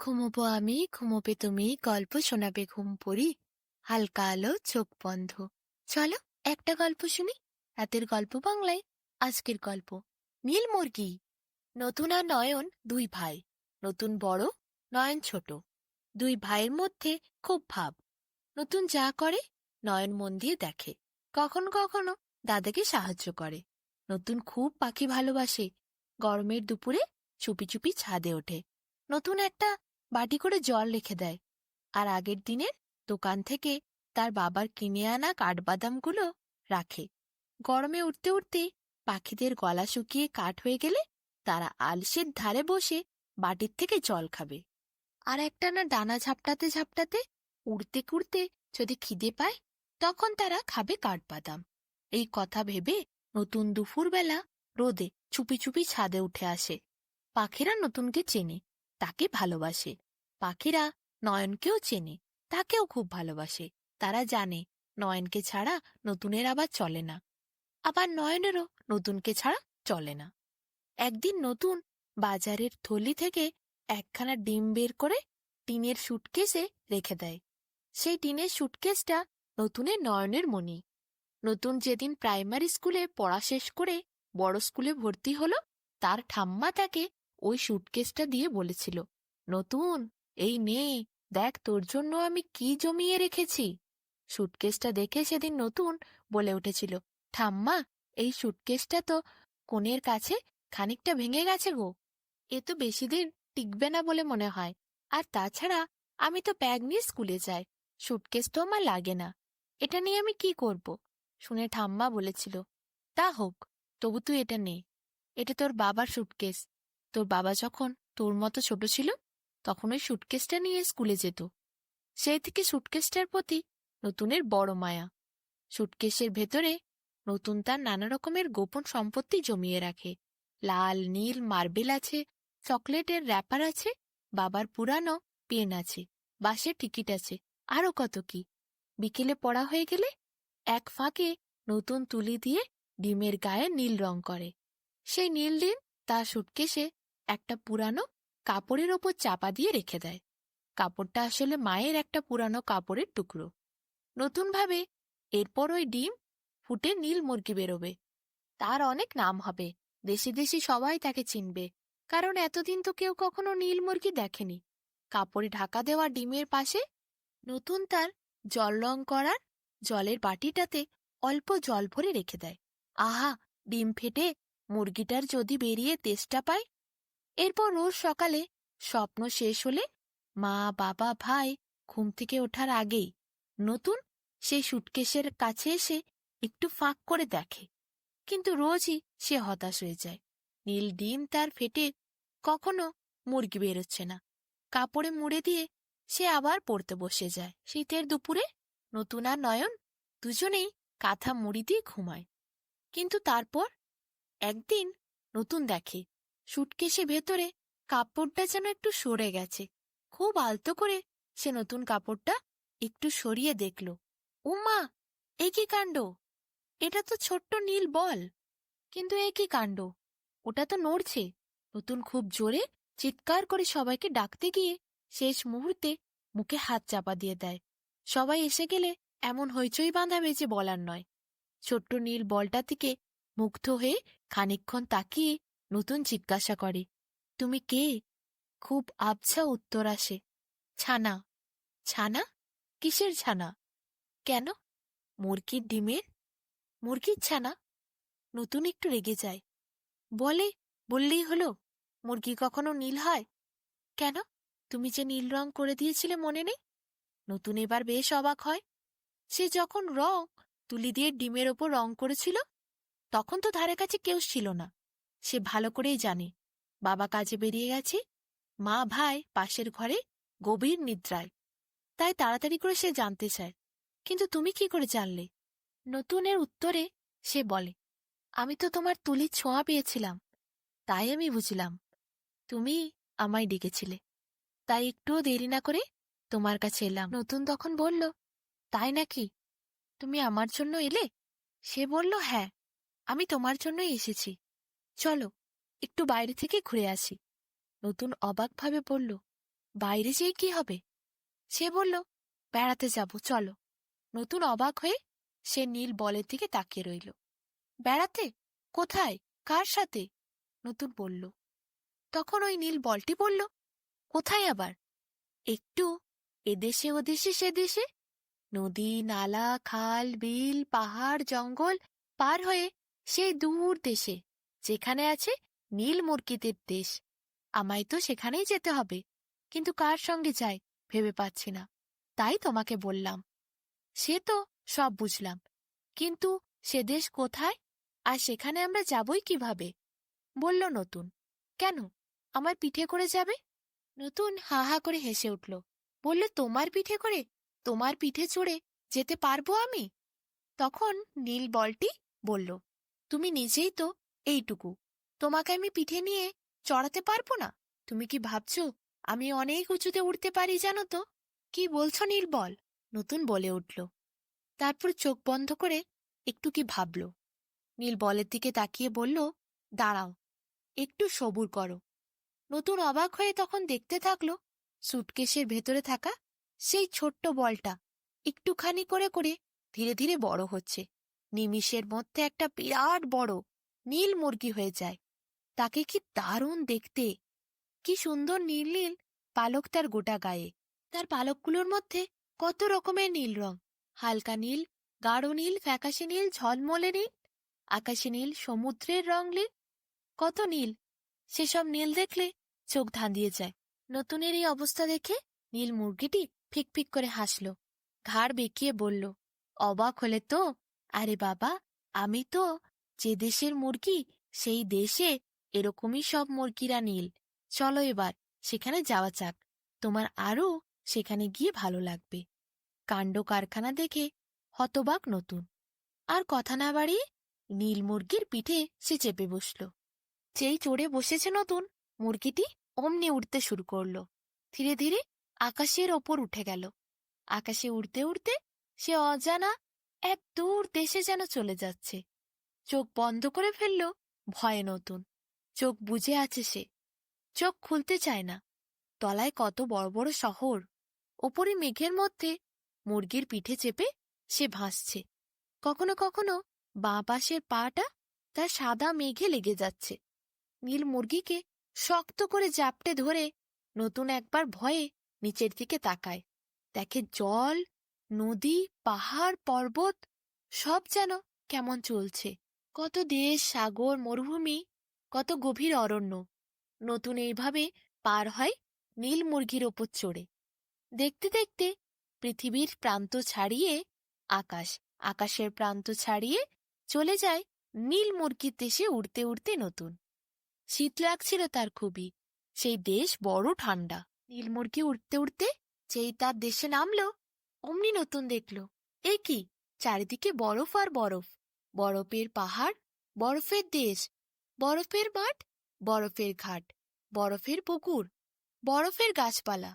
ঘুমোবো আমি, ঘুমোবে তুমি, গল্প শোনাবে ঘুম পড়ি, হালকা আলো চোখ বন্ধ। চলো একটা গল্প শুনি। রাতের গল্প বাংলায়। আজকের গল্প নীল মুরগি। নতুন আর নয়ন দুই ভাই। নতুন বড়, নয়ন ছোট। দুই ভাইয়ের মধ্যে খুব ভাব। নতুন যা করে নয়ন মন দিয়ে দেখে। কখনো কখনো দাদাকে সাহায্য করে। নতুন খুব পাখি ভালোবাসে। গরমের দুপুরে চুপি চুপি ছাদে ওঠে। নতুন একটা বাটি করে জল রেখে দেয়। আর আগের দিনের দোকান থেকে তার বাবার কিনে আনা কাঠবাদামগুলো রাখে। গরমে উঠতে উঠতে পাখিদের গলা শুকিয়ে কাঠ হয়ে গেলে তারা আলসের ধারে বসে বাটির থেকে জল খাবে। আর একটানা ডানা ঝাপটাতে ঝাপটাতে উড়তে কুড়তে যদি খিদে পায় তখন তারা খাবে কাঠবাদাম। এই কথা ভেবে নতুন দুপুরবেলা রোদে চুপি চুপি ছাদে উঠে আসে। পাখিরা নতুনকে চেনে, তাকে ভালোবাসে। পাখিরা নয়নকেও চেনে, তাকেও খুব ভালোবাসে। তারা জানে নয়নকে ছাড়া নতুনের আবার চলে না, আবার নয়নেরও নতুনকে ছাড়া চলে না। একদিন নতুন বাজারের থলি থেকে একখানা ডিম বের করে টিনের সুটকেসে রেখে দেয়। সেই টিনের সুটকেসটা নতুনের নয়নের মণি। নতুন যেদিন প্রাইমারি স্কুলে পড়া শেষ করে বড় স্কুলে ভর্তি হলো, তার ঠাম্মা তাকে ওই সুটকেসটা দিয়ে বলেছিল, নতুন, এই নে, দেখ তোর জন্য আমি কি জমিয়ে রেখেছি। সুটকেসটা দেখে সেদিন নতুন বলে উঠেছিল, ঠাম্মা, এই সুটকেসটা তো কোণের কাছে খানিকটা ভেঙে গেছে গো। এ তো বেশি দিন টিকবে না বলে মনে হয়। আর তাছাড়া আমি তো ব্যাগ নিয়ে স্কুলে যাই, সুটকেস তো আমার লাগে না। এটা নিয়ে আমি কি করব? শুনে ঠাম্মা বলেছিল, তা হোক, তবু তুই এটা নে। এটা তোর বাবার সুটকেস। তোর বাবা যখন তোর মতো ছোট ছিল তখন ওই সুটকেসটা নিয়ে স্কুলে যেত। সেই থেকে সুটকেসটার প্রতি নতুনের বড় মায়া। সুটকেসের ভেতরে নতুন তার নানা রকমের গোপন সম্পত্তি জমিয়ে রাখে। লাল নীল মার্বেল আছে, চকলেটের র্যাপার আছে, বাবার পুরানো পেন আছে, বাসের টিকিট আছে, আরও কত কি। বিকেলে পড়া হয়ে গেলে এক ফাঁকে নতুন তুলি দিয়ে ডিমের গায়ে নীল রং করে। সেই নীল ডিম তার সুটকেসে একটা পুরানো কাপড়ের ওপর চাপা দিয়ে রেখে দেয়। কাপড়টা আসলে মায়ের একটা পুরানো কাপড়ের টুকরো। নতুন ভাবে এরপর ওই ডিম ফুটে নীল মুরগি বেরোবে। তার অনেক নাম হবে, দেশে দেশে সবাই তাকে চিনবে, কারণ এতদিন তো কেউ কখনো নীল মুরগি দেখেনি। কাপড়ে ঢাকা দেওয়া ডিমের পাশে নতুন তার জল রং করার জলের বাটিটাতে অল্প জল ভরে রেখে দেয়। আহা, ডিম ফেটে মুরগিটার যদি বেরিয়ে তেষ্টা পায়। এরপর রোজ সকালে স্বপ্ন শেষ হলে মা, বাবা, ভাই ঘুম থেকে ওঠার আগেই নতুন সেই সুটকেসের কাছে এসে একটু ফাঁক করে দেখে। কিন্তু রোজই সে হতাশ হয়ে যায়। নীল ডিম তার ফেটে কখনো মুরগি বেরোচ্ছে না। কাপড়ে মুড়ে দিয়ে সে আবার পড়তে বসে যায়। শীতের দুপুরে নতুন আর নয়ন দুজনেই কাঁথা মুড়ি দিয়ে ঘুমায়। কিন্তু তারপর একদিন নতুন দেখে সুটকেসে ভেতরে কাপড়টা যেন একটু সরে গেছে। খুব আলতো করে সে নতুন কাপড়টা একটু সরিয়ে দেখল। উমা, এ কি কাণ্ড! এটা তো ছোট্ট নীল বল। কিন্তু এ কি কাণ্ড! ওটা তো নড়ছে। নতুন খুব জোরে চিৎকার করে সবাইকে ডাকতে গিয়ে শেষ মুহূর্তে মুখে হাত চাপা দিয়ে দেয়। সবাই এসে গেলে এমন হইচই বাঁধাবে যে বলার নয়। ছোট্ট নীল বলটা থেকে মুগ্ধ হয়ে খানিকক্ষণ তাকিয়ে নতুন জিজ্ঞাসা করে, তুমি কে? খুব আবছা উত্তর আসে, ছানা। ছানা? কিসের ছানা? কেন? মুরগির ডিমের। মুরগির ছানা? নতুন একটু রেগে যায়। বললেই হলো, মুরগি কখনো নীল হয়? কেন, তুমি যে নীল রং করে দিয়েছিলে মনে নেই? নতুন এবার বেশ অবাক হয়। সে যখন রং তুলি দিয়ে ডিমের ওপর রং করেছিল তখন তো ধারে কাছে কেউ ছিল না। সে ভালো করেই জানে বাবা কাজে বেরিয়ে গেছে, মা ভাই পাশের ঘরে গভীর নিদ্রায়। তাই তাড়াতাড়ি করে সে জানতে চায়, কিন্তু তুমি কি করে জানলে? নতুনের উত্তরে সে বলে, আমি তো তোমার তুলির ছোঁয়া পেয়েছিলাম, তাই আমি বুঝলাম তুমি আমায় ডেকেছিলে। তাই একটুও দেরি না করে তোমার কাছে এলাম। নতুন তখন বলল, তাই নাকি? তুমি আমার জন্য এলে? সে বলল, হ্যাঁ, আমি তোমার জন্যই এসেছি। চলো একটু বাইরে থেকে ঘুরে আসি। নতুন অবাকভাবে বলল, বাইরে যেয়ে কি হবে? সে বলল, বেড়াতে যাব, চলো। নতুন অবাক হয়ে সে নীল বলের দিকে তাকিয়ে রইল। বেড়াতে? কোথায়? কার সাথে? নতুন বলল। তখন ওই নীল বলটি বলল, কোথায় আবার? একটু এদেশে ওদেশে সে দেশে, নদী নালা খাল বিল পাহাড় জঙ্গল পার হয়ে সেই দূর দেশে, যেখানে আছে নীল মুরগিদের দেশ। আমায় তো সেখানেই যেতে হবে, কিন্তু কার সঙ্গে যাই ভেবে পাচ্ছি না, তাই তোমাকে বললাম। সে তো সব বুঝলাম, কিন্তু সে দেশ কোথায়, আর সেখানে আমরা যাবই কিভাবে? বলল নতুন। কেন, আমার পিঠে করে যাবে? নতুন হা হা করে হেসে উঠল, বলল, তোমার পিঠে করে? তোমার পিঠে চড়ে যেতে পারবো আমি? তখন নীল বলটি বলল, তুমি নিজেই তো এইটুকু, তোমাকে আমি পিঠে নিয়ে চড়াতে পারবো না? তুমি কি ভাবছো আমি অনেক উঁচুতে উঠতে পারি, জানো তো? কি বলছো নীল বল? নতুন বলে উঠল। তারপর চোখ বন্ধ করে একটু কি ভাবল। নীল বলের দিকে তাকিয়ে বলল, দাঁড়াও, একটু সবুর করো। নতুন অবাক হয়ে তখন দেখতে থাকলো সুটকেসের ভেতরে থাকা সেই ছোট্ট বলটা একটুখানি করে করে ধীরে ধীরে বড় হচ্ছে। নিমিষের মধ্যে একটা বিরাট বড় নীল মুরগি হয়ে যায়। তাকে কি দারুণ দেখতে! কি সুন্দর নীল নীল পালক তার গোটা গায়ে। তার পালকগুলোর মধ্যে কত রকমের নীল রং, হালকা নীল, গাঢ় নীল, ফ্যাকাশে নীল, ঝলমলে নীল, আকাশে নীল, সমুদ্রের রং নীল, কত নীল! সেসব নীল দেখলে চোখ ধাঁধিয়ে যায়। নতুনের এই অবস্থা দেখে নীল মুরগিটি ফিকফিক করে হাসল, ঘাড় বেঁকিয়ে বলল, অবাক হলে তো? আরে বাবা, আমি তো যে দেশের মুরগি সেই দেশে এরকমই সব মুরগিরা নীল। চলো এবার সেখানে যাওয়া যাক, তোমার আরও সেখানে গিয়ে ভালো লাগবে। কাণ্ড কারখানা দেখে হতবাক নতুন। আর কথা না বাড়িয়ে নীল মুরগির পিঠে সে চেপে বসল। যেই চড়ে বসেছে নতুন, মুরগিটি অমনি উঠতে শুরু করল। ধীরে ধীরে আকাশের ওপর উঠে গেল। আকাশে উড়তে উড়তে সে অজানা এক দূর দেশে যেন চলে যাচ্ছে। চোখ বন্ধ করে ফেলল ভয়ে নতুন। চোখ বুজে আছে সে, চোখ খুলতে চায় না। তলায় কত বড় বড় শহর, ওপরে মেঘের মধ্যে মুরগির পিঠে চেপে সে ভাসছে। কখনো কখনো বাঁ পাশের পাটা তার সাদা মেঘে লেগে যাচ্ছে। নীল মুরগিকে শক্ত করে জাপটে ধরে নতুন একবার ভয়ে নিচের দিকে তাকায়। দেখে জল, নদী, পাহাড় পর্বত সব যেন কেমন চলছে। কত দেশ, সাগর, মরুভূমি, কত গভীর অরণ্য। নতুন এইভাবে পার হয় নীল মুরগির ওপর চড়ে। দেখতে দেখতে পৃথিবীর প্রান্ত ছাড়িয়ে আকাশ, আকাশের প্রান্ত ছাড়িয়ে চলে যায় নীল মুরগির দেশে উড়তে উড়তে নতুন। শীত লাগছিল তার খুবই, সেই দেশ বড় ঠান্ডা। নীল মুরগি উড়তে উড়তে যেই তার দেশে নামল, অমনি নতুন দেখল, এ কি, চারিদিকে বরফ আর বরফ, বরফের পাহাড়, বরফের দেশ, বরফের মাঠ, বরফের ঘাট, বরফের পুকুর, বরফের গাছপালা।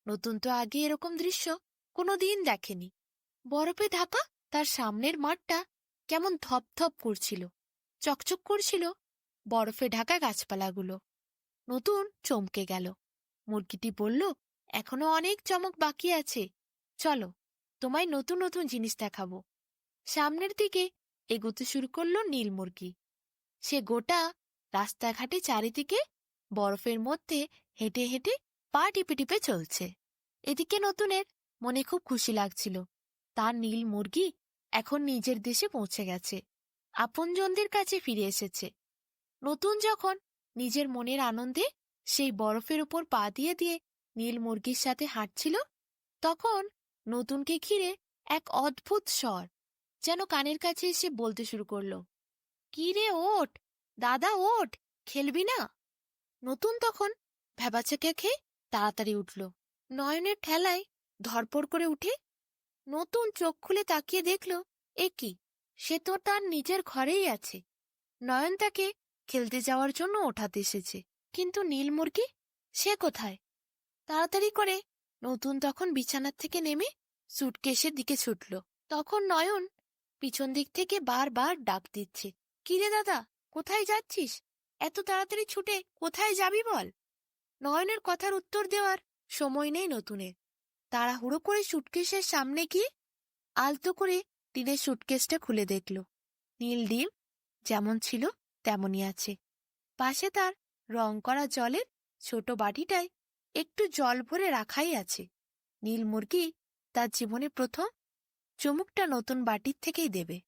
নতুন তো আগে এরকম দৃশ্য কোনোদিন দেখেনি। বরফে ঢাকা তার সামনের মাঠটা কেমন ধপধপ করছিল, চকচক করছিল বরফে ঢাকা গাছপালাগুলো। নতুন চমকে গেল। মুরগিটি বলল, এখনো অনেক চমক বাকি আছে, চলো তোমায় নতুন নতুন জিনিস দেখাবো। সামনের দিকে এগোতে শুরু করলো নীল মুরগি। সে গোটা রাস্তাঘাটে চারিদিকে বরফের মধ্যে হেঁটে হেঁটে পা টিপে টিপে চলছে। এদিকে নতুনের মনে খুব খুশি লাগছিল, তার নীল মুরগি এখন নিজের দেশে পৌঁছে গেছে, আপনজনদের কাছে ফিরে এসেছে। নতুন যখন নিজের মনের আনন্দে সেই বরফের উপর পা দিয়ে দিয়ে নীল মুরগির সাথে হাঁটছিল, তখন নতুনকে ঘিরে এক অদ্ভুত স্বর যেন কানের কাছে এসে বলতে শুরু করলো, কি রে, ওঠ দাদা, ওঠ, খেলবি না? নতুন তখন ভ্যাবাচ্যাকা খেয়ে তাড়াতাড়ি উঠল। নয়নের ঠেলায় ধরপড় করে উঠে নতুন চোখ খুলে তাকিয়ে দেখল, এ কি, সে তো তার নিজের ঘরেই আছে। নয়ন তাকে খেলতে যাওয়ার জন্য ওঠাতে এসেছে, কিন্তু নীল মুরগি সে কোথায়? তাড়াতাড়ি করে নতুন তখন বিছানার থেকে নেমে সুটকেসের দিকে ছুটল। তখন নয়ন পিছন দিক থেকে বারবার ডাক দিচ্ছে, কিরে দাদা, কোথায় যাচ্ছিস? এত তাড়াতাড়ি ছুটে কোথায় যাবি বল? নয়নের কথার উত্তর দেওয়ার সময় নেই নতুনের। তাড়াহুড়ো করে সুটকেসের সামনে গিয়ে আলতো করে টিনের সুটকেসটা খুলে দেখল। নীল ডিম যেমন ছিল তেমনই আছে। পাশে তার রং করা জলের ছোট বাটিটায় একটু জল ভরে রাখাই আছে। নীল মুরগি তার জীবনে প্রথম চুমুকটা নতুন বাটির থেকেই দেবে।